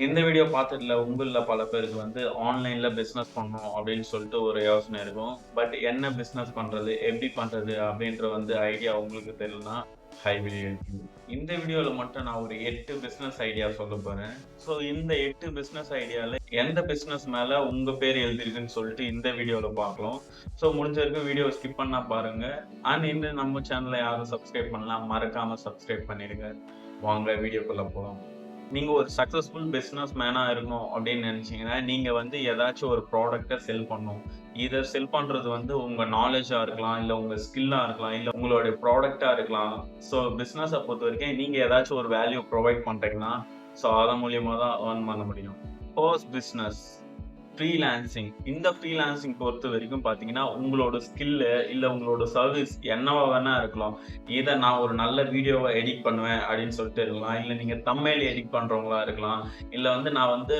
இந்த வீடியோ பார்த்துட்டுல உங்கள்ல பல பேருக்கு வந்து ஆன்லைன்ல பிசினஸ் பண்ணணும் அப்படின்னு சொல்லிட்டு ஒரு யோசனை இருக்கும். பட் என்ன பிசினஸ் பண்றது? எப்படி பண்றது? அப்படின்ற வந்து ஐடியா உங்களுக்கு தெரியலனா ஹைவே இந்த வீடியோல மட்டும் நான் ஒரு 8 பிசினஸ் ஐடியா சொல்லப் போறேன். ஸோ இந்த 8 பிசினஸ் ஐடியால எந்த பிசினஸ் மேல உங்க பேர் எழுதிருக்குன்னு சொல்லிட்டு இந்த வீடியோல பார்க்கலாம். ஸோ முடிஞ்ச வரைக்கும் வீடியோ ஸ்கிப் பண்ணா பாருங்க. அண்ட் இன்னும் நம்ம சேனலை யாரும் சப்ஸ்கிரைப் பண்ணலாம் மறக்காம சப்ஸ்கிரைப் பண்ணிடுங்க. வாங்க வீடியோக்குள்ள போலாம். நீங்க ஒரு சக்சஸ்ஃபுல் பிசினஸ் மேனா இருக்கணும் அப்படின்னு நினைச்சீங்கன்னா, நீங்க வந்து ஏதாச்சும் ஒரு ப்ராடக்ட்ட செல் பண்ணணும். செல் பண்றது வந்து உங்க நாலேட்ஜா இருக்கலாம், இல்ல உங்க ஸ்கில்லா இருக்கலாம், இல்ல உங்களுடைய ப்ராடக்ட்டா இருக்கலாம். ஸோ பிசினஸ பொறுத்தவரைக்கும் நீங்க ஏதாச்சும் ஒரு வேல்யூ ப்ரொவைட் பண்றீங்கன்னா, ஸோ அதன் மூலியமா தான் ஏர்ன் பண்ண முடியும். First business freelancing. இந்த ஃப்ரீலான்சிங் பொறுத்த வரைக்கும் பார்த்தீங்கன்னா, உங்களோட ஸ்கில்லு இல்ல உங்களோட சர்வீஸ் என்னவா வேணா இருக்கலாம். நான் ஒரு நல்ல வீடியோவ எடிட் பண்ணுவேன் அப்படின்னு சொல்லிட்டு இருக்கலாம். இல்ல நீங்க தம்ப்நெயில் எடிட் பண்றவங்களா இருக்கலாம். இல்ல வந்து நான் வந்து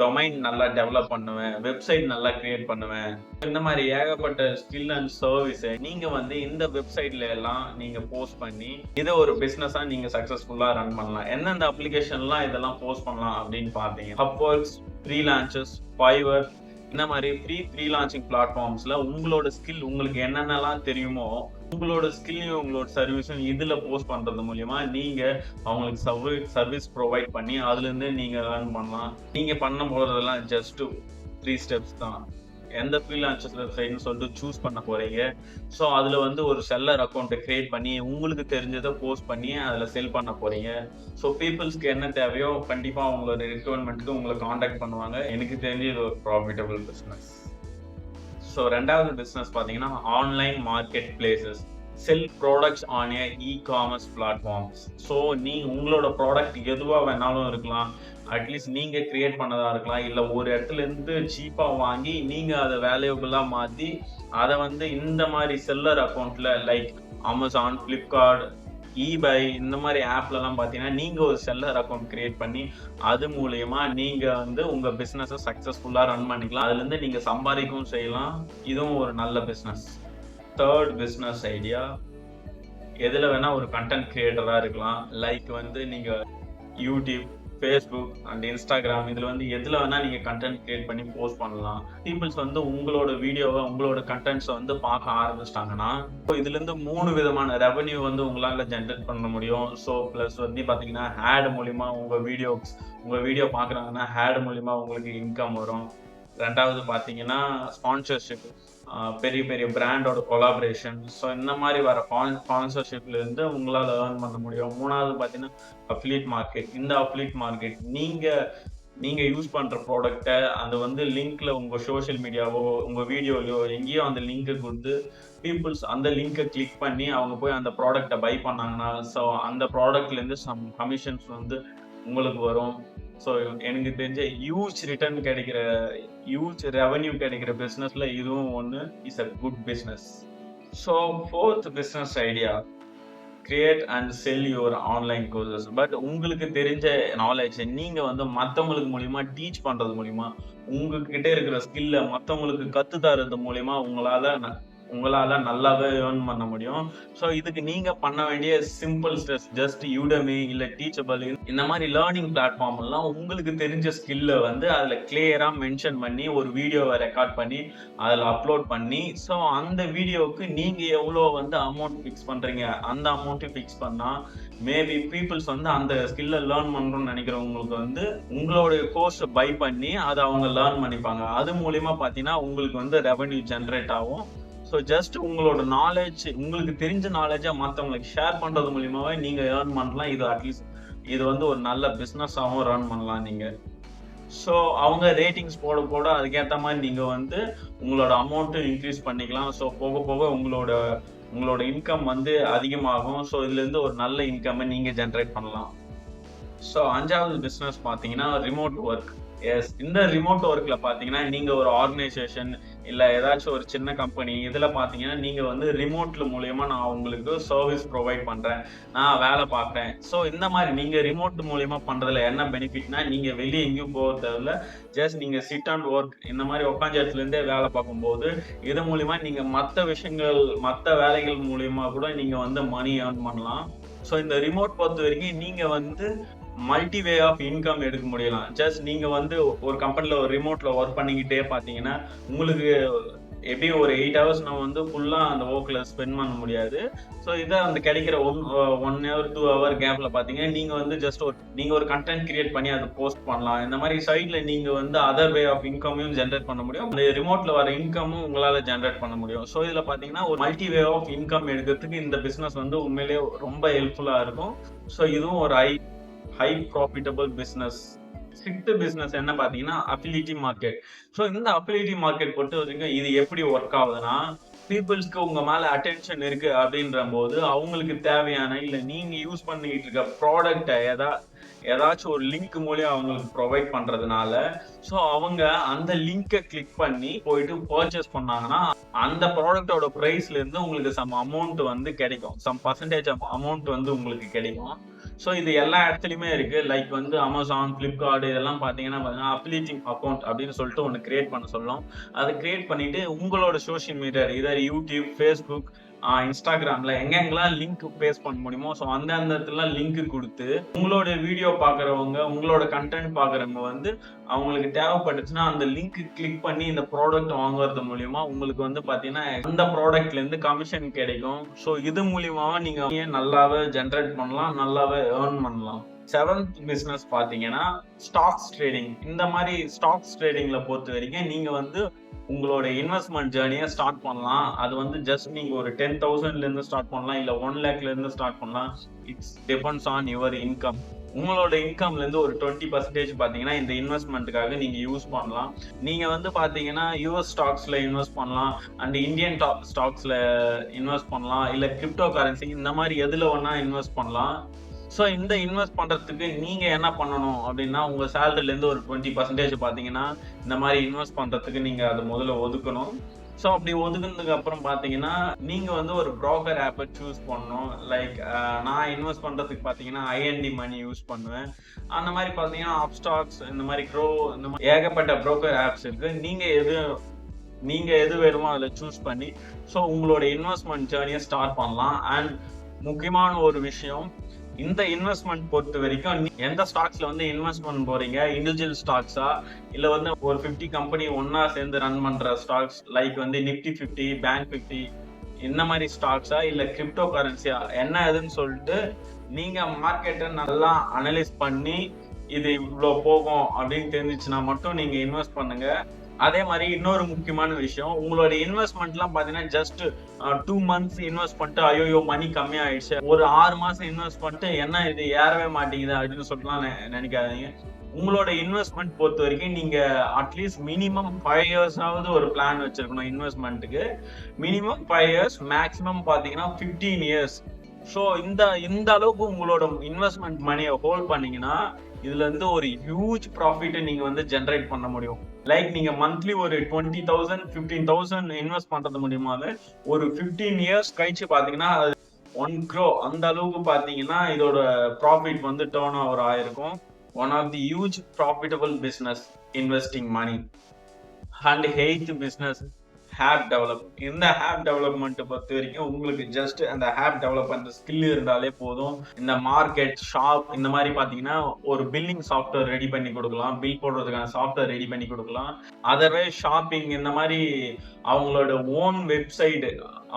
டொமைன் நல்லா டெவலப் பண்ணுவேன். வெப்சைட் நல்லா கிரியேட் பண்ணுவேன். இந்த மாரி ஏகப்பட்ட ஸ்கில் அண்ட் சர்வீஸ நீங்க வந்து இந்த வெப்சைட்ல எல்லாம் நீங்க போஸ்ட் பண்ணி, இத ஒரு பிசினஸா நீங்க சக்சஸ்ஃபுல்லா ரன் பண்ணலாம். எந்தெந்த அப்ளிகேஷன்லாம் இதெல்லாம் போஸ்ட் பண்ணலாம் அப்படின்னு பார்த்தீங்கன்னா, Upworks, Freelancers, Fiverr இந்த மாரி ஃப்ரீலான்சிங் பிளாட்ஃபார்ம்ஸ்ல உங்களோட ஸ்கில் உங்களுக்கு என்னென்னலாம் தெரியுமோ, உங்களோட ஸ்கில்லையும், உங்களோட சர்வீஸும் இதுல போஸ்ட் பண்றது மூலியமா நீங்க அவங்களுக்கு சர்வீஸ் ப்ரொவைட் பண்ணி அதுலேருந்து நீங்க ஏர்ன் பண்ணலாம். நீங்க பண்ண போறதெல்லாம் ஜஸ்ட் 3 ஸ்டெப்ஸ் தான். எந்த ஃப்ரீலான்சர் வெப்சைட்னு சொல்லிட்டு சூஸ் பண்ண போறீங்க. ஸோ அதுல வந்து ஒரு செல்லர் அக்கவுண்ட் கிரியேட் பண்ணி உங்களுக்கு தெரிஞ்சதை போஸ்ட் பண்ணி அதுல செல் பண்ண போறீங்க. ஸோ பீப்புள்ஸ்க்கு என்ன தேவையோ கண்டிப்பா உங்களோட ரிக்வயர்மெண்ட்க்கு உங்களை காண்டாக்ட் பண்ணுவாங்க. எனக்கு தெரிஞ்சு இது ஒரு ப்ராஃபிட்டபிள் பிசினஸ். ஸோ ரெண்டாவது பிசினஸ் பார்த்தீங்கன்னா online market places. Sell products on a e-commerce platforms. So உங்களோட ப்ராடக்ட் எதுவாக வேணாலும் இருக்கலாம். அட்லீஸ்ட் நீங்க கிரியேட் பண்ணதா இருக்கலாம். இல்ல ஒரு இடத்துல இருந்து சீப்பா வாங்கி நீங்க அதை வேல்யூபிளா மாத்தி அதை வந்து இந்த மாதிரி செல்லர் அக்கௌண்ட்ல லைக் அமேசான், பிளிப்கார்ட், eBay இந்த மாதிரி ஆப்ல எல்லாம் பாத்தீங்கன்னா நீங்க ஒரு செல்லர் அக்கௌண்ட் கிரியேட் பண்ணி அது மூலியமா நீங்க வந்து உங்க பிசினஸ் சக்சஸ்ஃபுல்லா ரன் பண்ணிக்கலாம். அதுல இருந்து நீங்க சம்பாதிக்கவும் செய்யலாம். இதுவும் ஒரு நல்ல பிசினஸ். தேர்ட் பிசினஸ் ஐடியா, எதுல வேணா ஒரு கண்டென்ட் கிரியேட்டரா இருக்கலாம். லைக் வந்து நீங்க யூடியூப், ஃபேஸ்புக் அண்ட் இன்ஸ்டாகிராம் இதுல வந்து எதுல வேணா நீங்க கண்டென்ட் கிரியேட் பண்ணி போஸ்ட் பண்ணலாம். பீப்புள்ஸ் வந்து உங்களோட வீடியோவை, உங்களோட கண்டென்ட்ஸை வந்து பார்க்க ஆரம்பிச்சிட்டாங்கன்னா, இதுல இருந்து 3 விதமான ரெவன்யூ வந்து உங்களால ஜென்ரேட் பண்ண முடியும். ஸோ பிளஸ் வந்து பாத்தீங்கன்னா ஆட் மூலியமா உங்க வீடியோ பாக்குறாங்கன்னா ஆட் மூலியமா உங்களுக்கு இன்கம் வரும். ரெண்டாவது பாத்தீங்கன்னா ஸ்பான்சர்ஷிப், பெரிய பெரிய பிராண்டோட கொலாபரேஷன். ஸோ இந்த மாதிரி வர ஸ்பான்சர்ஷிப்ல இருந்து உங்களால் ஏர்ன் பண்ண முடியும். மூணாவது பார்த்தீங்கன்னா அஃபிலியேட் மார்க்கெட். இந்த அஃபிலியேட் மார்க்கெட் நீங்க யூஸ் பண்ற ப்ராடக்ட்டை அது வந்து லிங்க்ல உங்க சோஷியல் மீடியாவோ உங்க வீடியோலையோ எங்கேயோ அந்த லிங்கை கொடுத்து பீப்புள்ஸ் அந்த லிங்கை கிளிக் பண்ணி அவங்க போய் அந்த ப்ராடக்ட்டை பை பண்ணாங்கன்னா, ஸோ அந்த ப்ராடக்ட்ல இருந்து சம் கமிஷன்ஸ் வந்து உங்களுக்கு வரும். ஸோ எனக்கு தெரிஞ்ச ஹியூஜ் ரெவன்யூ கிடைக்கிற பிசினஸ்ல இதுவும் ஒன்று is a good business. So fourth business idea, create and sell your online courses. But உங்களுக்கு தெரிஞ்ச நாலேஜ் நீங்க வந்து மற்றவங்களுக்கு மூலியமா டீச் பண்றது மூலியமா உங்ககிட்ட இருக்கிற ஸ்கில்ல மற்றவங்களுக்கு கத்து தரது மூலியமா உங்களால நல்லாவே ஏர்ன் பண்ண முடியும். ஸோ இதுக்கு நீங்க பண்ண வேண்டிய சிம்பிள் ஸ்டெப்ஸ் ஜஸ்ட் யூடமி இல்ல டீச்சபிள் இந்த மாதிரி லேர்னிங் பிளாட்ஃபார்ம் எல்லாம் உங்களுக்கு தெரிஞ்ச ஸ்கில்ல வந்து அதுல கிளியரா மென்ஷன் பண்ணி ஒரு வீடியோவை ரெக்கார்ட் பண்ணி அதுல அப்லோட் பண்ணி, ஸோ அந்த வீடியோவுக்கு நீங்க எவ்வளோ வந்து அமௌண்ட் ஃபிக்ஸ் பண்றீங்க அந்த அமௌண்ட்டை ஃபிக்ஸ் பண்ணா மேபி பீப்புள்ஸ் வந்து அந்த ஸ்கில்ல லேர்ன் பண்றோம்னு நினைக்கிறவங்களுக்கு வந்து உங்களுடைய கோர்ஸ் பை பண்ணி அதை அவங்க லேர்ன் பண்ணிப்பாங்க. அது மூலியமா பாத்தீங்கன்னா உங்களுக்கு வந்து ரெவன்யூ ஜென்ரேட் ஆகும். ஸோ ஜஸ்ட் உங்களோட நாலேஜ், உங்களுக்கு தெரிஞ்ச நாலேஜை மற்றவங்களுக்கு ஷேர் பண்றது மூலியமாவே நீங்க ஏர்ன் பண்ணலாம். இது வந்து ஒரு நல்ல பிஸ்னஸாகவும் ரன் பண்ணலாம் நீங்க. ஸோ அவங்க ரேட்டிங்ஸ் போட போட அதுக்கேற்ற மாதிரி நீங்க வந்து உங்களோட அமௌண்ட்டும் இன்க்ரீஸ் பண்ணிக்கலாம். ஸோ போக போக உங்களோட இன்கம் வந்து அதிகமாகும். ஸோ இதுல இருந்து ஒரு நல்ல இன்கம் நீங்க ஜென்ரேட் பண்ணலாம். ஸோ அஞ்சாவது பிஸ்னஸ் பார்த்தீங்கன்னா ரிமோட் ஒர்க். இந்த ரிமோட் ஒர்க்ல பாத்தீங்கன்னா நீங்க ஒரு ஆர்கனைசேஷன் இல்ல ஏதாச்சும் ஒரு சின்ன கம்பெனி இதுல பாத்தீங்கன்னா நீங்க வந்து ரிமோட்ல மூலியமா நான் உங்களுக்கு சர்வீஸ் ப்ரொவைட் பண்றேன், நான் வேலை பார்க்கறேன். ஸோ இந்த மாதிரி நீங்க ரிமோட் மூலியமா பண்றதுல என்ன பெனிஃபிட்னா நீங்க வெளியே எங்கேயும் போக தேவையில்ல. ஜஸ்ட் நீங்க சிட் அண்ட் ஒர்க் இந்த மாதிரி உட்காந்த இடத்துல இருந்தே வேலை பார்க்கும்போது இது மூலியமா நீங்க மற்ற வேலைகள் மூலியமா கூட நீங்க வந்து மணி ஏர்ன் பண்ணலாம். ஸோ இந்த ரிமோட் பொறுத்த வரைக்கும் நீங்க வந்து மல்டி வே ஆஃப் இன்கம் எடுக்க முடியலாம். ஜஸ்ட் நீங்க வந்து ஒரு கம்பெனில ஒரு ரிமோட்ல ஒர்க் பண்ணிக்கிட்டே பார்த்தீங்கன்னா, உங்களுக்கு எப்படியும் ஒரு 8 ஹவர்ஸ் நம்ம வந்து ஃபுல்லா அந்த ஒர்க்ல ஸ்பெண்ட் பண்ண முடியாது. ஸோ இத அந்த கிடைக்கிற 1 ஹவர் 2 ஹவர் கேப்ல பார்த்தீங்கன்னா, நீங்க வந்து ஜஸ்ட் நீங்க ஒரு கன்டென்ட் கிரியேட் பண்ணி அத போஸ்ட் பண்ணலாம். இந்த மாரி சைட்ல நீங்க வந்து அதர் வே ஆஃப் இன்கமையும் ஜெனரேட் பண்ண முடியும். அந்த ரிமோட்ல வர இன்கமும் உங்களால ஜெனரேட் பண்ண முடியும். ஸோ இதுல பார்த்தீங்கன்னா, ஒரு மல்டி வே ஆஃப் இன்கம் எடுக்கிறதுக்கு இந்த பிசினஸ் வந்து உண்மையிலேயே ரொம்ப ஹெல்ப்ஃபுல்லா இருக்கும். ஸோ இதுவும் ஒரு high profitable business. 6th business என்ன பார்த்தீங்கன்னா, அஃபிலியேட் மார்க்கெட். ஸோ இந்த அஃபிலியேட் மார்க்கெட் பொறுத்தவரைக்கும் இது எப்படி ஒர்க் ஆகுதுன்னா, பீப்பிள்ஸ்க்கு உங்க மேல அட்டென்ஷன் இருக்கு அப்படின்றபோது, அவங்களுக்கு தேவையான இல்ல நீங்க யூஸ் பண்ணிட்டு இருக்க ப்ராடக்ட்ட ஏதாச்சும் ஒரு லிங்க் மூலியம் அவங்களுக்கு ப்ரொவைட் பண்றதுனால, ஸோ அவங்க அந்த லிங்கை கிளிக் பண்ணி போயிட்டு பர்ச்சேஸ் பண்ணாங்கன்னா, அந்த ப்ராடக்டோட பிரைஸ்ல இருந்து உங்களுக்கு சம் அமௌண்ட் வந்து கிடைக்கும். சம் பர்சன்டேஜ் ஆஃப் அமௌண்ட் வந்து உங்களுக்கு கிடைக்கும். ஸோ இது எல்லா இடத்துலயுமே இருக்கு. லைக் வந்து Amazon, Flipkart இதெல்லாம் பார்த்தீங்கன்னா அஃபிலியேட்டிங் அக்கவுண்ட் அப்படின்னு சொல்லிட்டு ஒன்று கிரியேட் பண்ண சொல்லும். அதை கிரியேட் பண்ணிட்டு உங்களோட சோஷியல் மீடியா இதர் யூடியூப், ஃபேஸ்புக், இன்ஸ்டாகிராம்ல எங்கெங்கெல்லாம் லிங்க் பேஸ்ட் பண்ண முடியுமோ ஸோ அந்த இடத்துல லிங்க் கொடுத்து உங்களோட வீடியோ பார்க்குறவங்க, உங்களோட கண்டென்ட் பார்க்குறவங்க வந்து அவங்களுக்கு தேவைப்பட்டுச்சுன்னா அந்த லிங்க் கிளிக் பண்ணி இந்த ப்ராடக்ட் வாங்குறது மூலியமா உங்களுக்கு வந்து பார்த்தீங்கன்னா அந்த ப்ராடக்ட்ல இருந்து கமிஷன் கிடைக்கும். ஸோ இது மூலியமாவும் நீங்க நல்லாவே ஜென்ரேட் பண்ணலாம், நல்லாவே ஏர்ன் பண்ணலாம். 7th பிசினஸ் பார்த்தீங்கன்னா ஸ்டாக்ஸ் ட்ரேடிங். இந்த மாதிரி ஸ்டாக்ஸ் ட்ரேடிங்ல பொறுத்த வரைக்கும் நீங்க வந்து உங்களோட இன்வெஸ்ட்மெண்ட் ஜேர்னியை ஸ்டார்ட் பண்ணலாம். அது வந்து ஜஸ்ட் நீங்க ஒரு 10,000ல இருந்து ஸ்டார்ட் பண்ணலாம், இல்ல 1 lakhல இருந்து ஸ்டார்ட் பண்ணலாம். It's depends on your income. உங்களோட இன்கம்ல இருந்து ஒரு 20% பாத்தீங்கன்னா இந்த இன்வெஸ்ட்மெண்ட்டுக்காக நீங்க யூஸ் பண்ணலாம். நீங்க வந்து பாத்தீங்கன்னா யூஎஸ் ஸ்டாக்ஸ்ல இன்வெஸ்ட் பண்ணலாம், அண்ட் இந்தியன் ஸ்டாக்ஸ்ல இன்வெஸ்ட் பண்ணலாம், இல்ல கிரிப்டோ கரன்சி இந்த மாதிரி எதுல வேணா இன்வெஸ்ட் பண்ணலாம். ஸோ இந்த இன்வெஸ்ட் பண்றதுக்கு நீங்க என்ன பண்ணணும் அப்படின்னா, உங்க சேலரில இருந்து ஒரு 20% பாத்தீங்கன்னா இந்த மாதிரி இன்வெஸ்ட் பண்றதுக்கு நீங்க அதை முதல்ல ஒதுக்கணும். ஸோ அப்படி ஒதுக்குனதுக்கு அப்புறம் பாத்தீங்கன்னா நீங்க வந்து ஒரு புரோக்கர் ஆப்பை சூஸ் பண்ணணும். லைக் நான் இன்வெஸ்ட் பண்றதுக்கு பாத்தீங்கன்னா ஐஎன்டி மணி யூஸ் பண்ணுவேன். அந்த மாதிரி பாத்தீங்கன்னா அப்ஸ்டாக்ஸ், இந்த மாதிரி க்ரோ, இந்த மாதிரி ஏகப்பட்ட புரோக்கர் ஆப்ஸ் இருக்கு. நீங்க எது வேணுமோ அதில் சூஸ் பண்ணி ஸோ உங்களோட இன்வெஸ்ட்மெண்ட் ஜேர்னியை ஸ்டார்ட் பண்ணலாம். அண்ட் முக்கியமான ஒரு விஷயம், இந்த இன்வெஸ்ட்மெண்ட் பொறுத்த வரைக்கும் எந்த ஸ்டாக்ஸ்ல வந்து இன்வெஸ்ட் பண்ண போறீங்க, இண்டிவிஜுவல் ஸ்டாக்ஸா இல்ல வந்து ஒரு 50 கம்பெனி ஒன்னா சேர்ந்து ரன் பண்ற ஸ்டாக்ஸ் லைக் வந்து நிப்டி 50, பேங்க் 50 இந்த மாதிரி ஸ்டாக்ஸா இல்ல கிரிப்டோ கரன்சியா என்ன எதுன்னு சொல்லிட்டு நீங்க மார்க்கெட்டை நல்லா அனலைஸ் பண்ணி இது இவ்வளோ போகும் அப்படின்னு தெரிஞ்சிச்சுன்னா மட்டும் நீங்க இன்வெஸ்ட் பண்ணுங்க. அதே மாதிரி இன்னொரு முக்கியமான விஷயம், உங்களோட இன்வெஸ்ட்மெண்ட்லாம் பார்த்தீங்கன்னா ஜஸ்ட் 2 மந்த்ஸ் இன்வெஸ்ட் பண்ணிட்டு ஐயோ மணி கம்மியாயிடுச்சு, ஒரு 6 மாசம் இன்வெஸ்ட் பண்ணிட்டு என்ன இது ஏறவே மாட்டேங்குது அப்படின்னு சொல்லிட்டுலாம் நினைக்காதீங்க. உங்களோட இன்வெஸ்ட்மெண்ட் பொறுத்த வரைக்கும் நீங்க அட்லீஸ்ட் மினிமம் 5 இயர்ஸாவது ஒரு பிளான் வச்சிருக்கணும் இன்வெஸ்ட்மெண்ட்டுக்கு. மினிமம் 5 இயர்ஸ், மேக்ஸிமம் பார்த்தீங்கன்னா 15 இயர்ஸ். ஸோ இந்த அளவுக்கு உங்களோட இன்வெஸ்ட்மெண்ட் மணியை ஹோல்ட் பண்ணீங்கன்னா இதுல இருந்து ஒரு ஹியூஜ் ப்ராஃபிட் நீங்க வந்து ஜென்ரேட் பண்ண முடியும். லைக் நீங்க மந்த்லி ஒரு 20,000 15,000 இன்வெஸ்ட் பண்றது மூலியமாவே ஒரு 15 இயர்ஸ் கழிச்சு பாத்தீங்கன்னா 1 crore அந்த அளவுக்கு பாத்தீங்கன்னா இதோட ப்ராஃபிட் வந்து டர்ன் ஓவர் ஆயிருக்கும். One of the huge profitable business investing money. And 8th business app develop. இந்த ஆப் டெவலப்மெண்ட் பொறுத்த வரைக்கும் உங்களுக்கு ஜஸ்ட் அந்த ஆப் டெவலப் பண்ற ஸ்கில் இருந்தாலே போதும். இந்த மார்க்கெட், ஷாப் இந்த மாதிரி பாத்தீங்கன்னா ஒரு பில்லிங் சாஃப்ட்வேர் ரெடி பண்ணி கொடுக்கலாம், பில் போடுறதுக்கான சாஃப்ட்வேர் ரெடி பண்ணி கொடுக்கலாம். அதர்வைஸ் ஷாப்பிங் இந்த மாதிரி அவங்களோட ஓன் வெப்சைட்,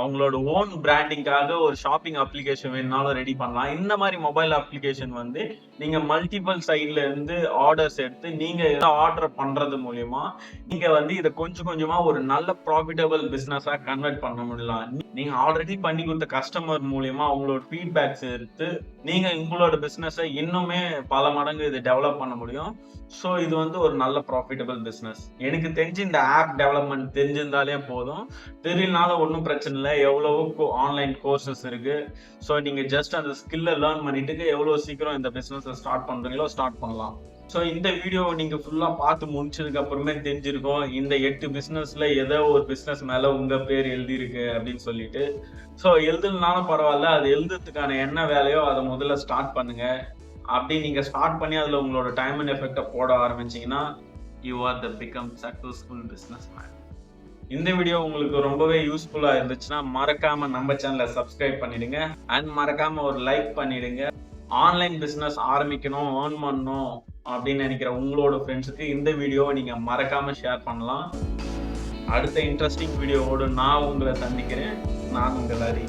அவங்களோட ஓன் பிராண்டிங்காக ஒரு ஷாப்பிங் அப்ளிகேஷன் வேணுனாலும் ரெடி பண்ணலாம். இந்த மாதிரி மொபைல் அப்ளிகேஷன் வந்து நீங்க மல்டிபிள் சைட்ல இருந்து ஆர்டர்ஸ் எடுத்து நீங்க ஆர்டர் பண்றது மூலியமா நீங்க வந்து இதை கொஞ்சம் கொஞ்சமா ஒரு நல்ல ப்ராஃபிட்டபிள் பிசினஸா கன்வெர்ட் பண்ண முடியலாம். நீங்க ஆல்ரெடி பண்ணி கொடுத்த கஸ்டமர் மூலியமா அவங்களோட ஃபீட்பேக்ஸ் எடுத்து நீங்க உங்களோட பிசினஸை இன்னுமே பல மடங்கு இதை டெவலப் பண்ண முடியும். ஸோ இது வந்து ஒரு நல்ல ப்ராஃபிட்டபிள் பிசினஸ். எனக்கு தெரிஞ்சு இந்த ஆப் டெவலப்மெண்ட் தெரிஞ்சிருந்தாலே போதும். தெரியலனாலும் ஒன்றும் பிரச்சனை இல்லை, எவ்வளவோ ஆன்லைன் கோர்சஸ் இருக்கு. ஸோ நீங்க ஜஸ்ட் அந்த ஸ்கில்லை லேர்ன் பண்ணிட்டு எவ்வளோ சீக்கிரம் இந்த பிசினஸை ஸ்டார்ட் பண்றீங்களோ ஸ்டார்ட் பண்ணலாம். ஸோ இந்த வீடியோ நீங்க ஃபுல்லா பார்த்து முடிச்சதுக்கு அப்புறமே தெரிஞ்சிருக்கும் இந்த 8 பிசினஸ்ல ஏதோ ஒரு பிசினஸ் மேல உங்க பேர் எழுதிருக்கு அப்படின்னு சொல்லிட்டு. ஸோ எழுதுனாலும் பரவாயில்ல, அது எழுதுறதுக்கான என்ன வேலையோ அதை முதல்ல ஸ்டார்ட் பண்ணுங்க. அப்படி நீங்க ஸ்டார்ட் பண்ணி அதுல உங்களோட டைம் அண்ட் எஃபெக்டை போட ஆரம்பிச்சீங்கன்னா you are the become successful business man. இந்த வீடியோ உங்களுக்கு ரொம்பவே யூஸ்ஃபுல்லா இருந்துச்சுன்னா மறக்காம நம்ம சேனலை சப்ஸ்கிரைப் பண்ணிடுங்க அண்ட் மறக்காம ஒரு லைக் பண்ணிடுங்க. ஆன்லைன் பிசினஸ் ஆரம்பிக்கணும், ஏர்ன் பண்ணணும் அப்படின்னு நினைக்கிற உங்களோட ஃப்ரெண்ட்ஸுக்கு இந்த வீடியோவை நீங்க மறக்காம ஷேர் பண்ணலாம். அடுத்த இன்ட்ரெஸ்டிங் வீடியோவோடு நான் உங்களை சந்திக்கிறேன். நான் உங்கள் ஹரி.